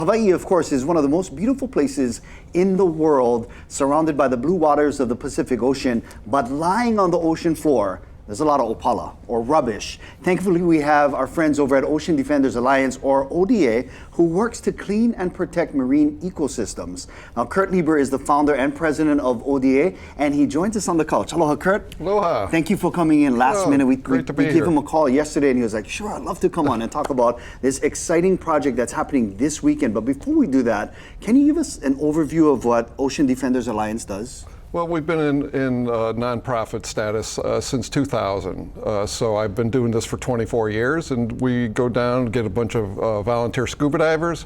Hawaii, of course, is one of the most beautiful places in the world, surrounded by the blue waters of the Pacific Ocean, but lying on the ocean floor, there's a lot of opala, or rubbish. Thankfully, we have our friends over at Ocean Defenders Alliance, or ODA, who works to clean and protect marine ecosystems. Now, Kurt Lieber is the founder and president of ODA, and he joins us on the couch. Aloha, Kurt. Aloha. Thank you for coming in last minute. We gave him a call yesterday, and he was like, sure, I'd love to come on and talk about this exciting project that's happening this weekend. But before we do that, can you give us an overview of what Ocean Defenders Alliance does? Well, we've been in nonprofit status since 2000. So I've been doing this for 24 years, and we go down, get a bunch of volunteer scuba divers,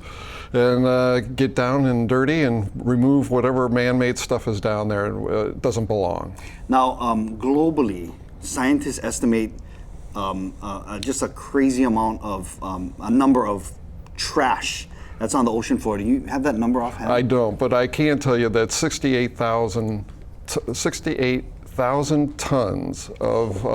and get down and dirty and remove whatever man-made stuff is down there and doesn't belong. Now, globally, scientists estimate just a crazy amount of, a number of trash that's on the ocean floor. Do you have that number offhand? I don't, but I can tell you that 68,000 tons of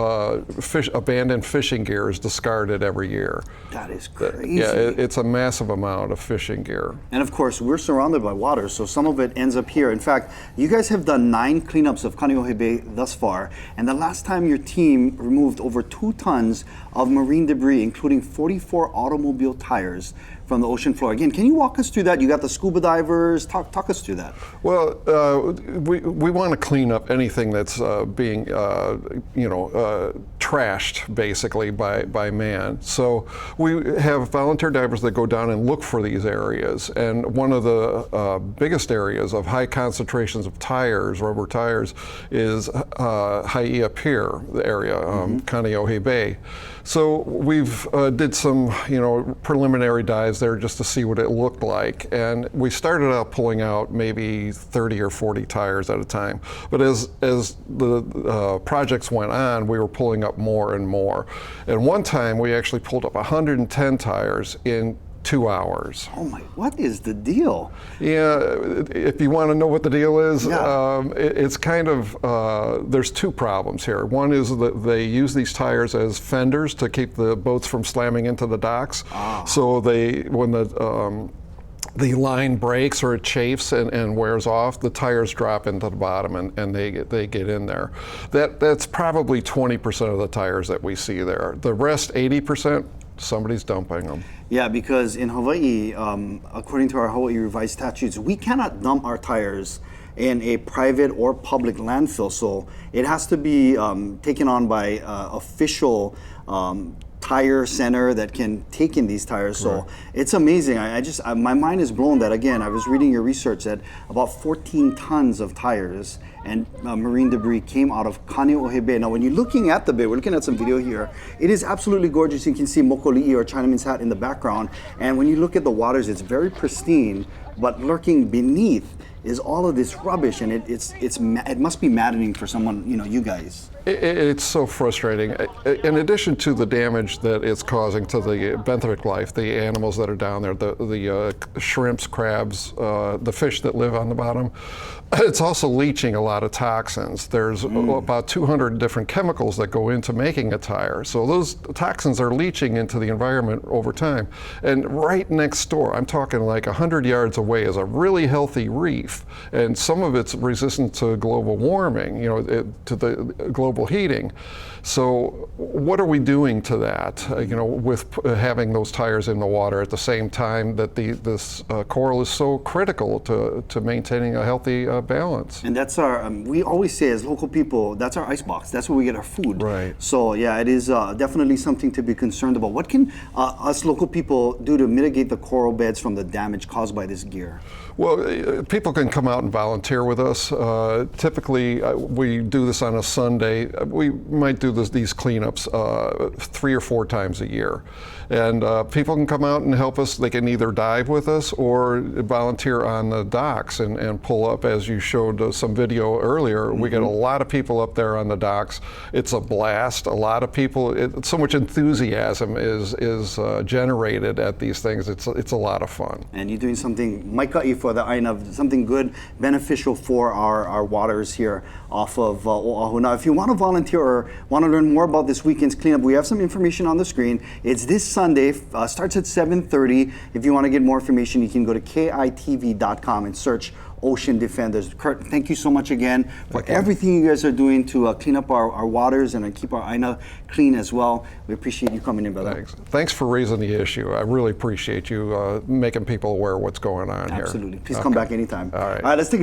abandoned fishing gear is discarded every year. That is crazy. Yeah, it's a massive amount of fishing gear. And of course, we're surrounded by water, so some of it ends up here. In fact, you guys have done 9 cleanups of Kaneohe Bay thus far, and the last time your team removed over 2 tons of marine debris, including 44 automobile tires from the ocean floor. Again, can you walk us through that? You got the scuba divers. Talk us through that. Well, we want to clean up anything that's being, trashed basically by man. So we have volunteer divers that go down and look for these areas. And one of the biggest areas of high concentrations of tires, rubber tires, is Haia Pier, the area, Kaneohe Bay. So we've did some, preliminary dives there just to see what it looked like. And we started out pulling out maybe 30 or 40 tires at a time. But as the projects went on, we were pulling up more and more. And one time we actually pulled up 110 tires in 2 hours. Oh my, what is the deal? Yeah, if you want to know what the deal is, yeah. It's kind of, there's 2 problems here. One is that they use these tires as fenders to keep the boats from slamming into the docks. So when the line breaks or it chafes and wears off, the tires drop into the bottom and they get in there. That's probably 20% of the tires that we see there. The rest, 80%, somebody's dumping them. Yeah, because in Hawaii, according to our Hawaii revised statutes, we cannot dump our tires in a private or public landfill. So it has to be taken on by official tire center that can take in these tires. So it's amazing. My mind is blown that, again, I was reading your research that about 14 tons of tires and marine debris came out of Kaneohe Bay. Now, when you're looking at the bay, we're looking at some video here, it is absolutely gorgeous. You can see Mokoli'i, or Chinaman's hat, in the background. And when you look at the waters, it's very pristine, but lurking beneath is all of this rubbish, and it must be maddening for someone, you guys. It's so frustrating. In addition to the damage that it's causing to the benthic life, the animals that are down there, the shrimps, crabs, the fish that live on the bottom, it's also leaching a lot of toxins. There's about 200 different chemicals that go into making a tire. So those toxins are leaching into the environment over time. And right next door, I'm talking like 100 yards away, is a really healthy reef. And some of it's resistant to global warming, to the global heating. So what are we doing to that, with having those tires in the water at the same time that this coral is so critical to maintaining a healthy balance? And that's our, we always say as local people, that's our icebox. That's where we get our food. Right. So yeah, it is definitely something to be concerned about. What can us local people do to mitigate the coral beds from the damage caused by this gear? Well, people can come out and volunteer with us. Typically, we do this on a Sunday. We might do these cleanups 3 or 4 times a year. And people can come out and help us. They can either dive with us or volunteer on the docks and pull up, as you showed some video earlier. We get a lot of people up there on the docks. It's a blast. A lot of people, so much enthusiasm is generated at these things. It's a lot of fun. And you're doing something, Maikai for the Aina, something good, beneficial for our waters here off of Oahu. Now, if you want want to volunteer or want to learn more about this weekend's cleanup, we have some information on the screen. It's this Sunday, starts at 7:30. If you want to get more information, you can go to KITV.com and search Ocean Defenders. Kurt, thank you so much again for everything you guys are doing to clean up our waters and keep our Aina clean as well. We appreciate you coming in, brother. Thanks for raising the issue. I really appreciate you making people aware of what's going on here. Absolutely. Please come back anytime. All right. All right, let's take a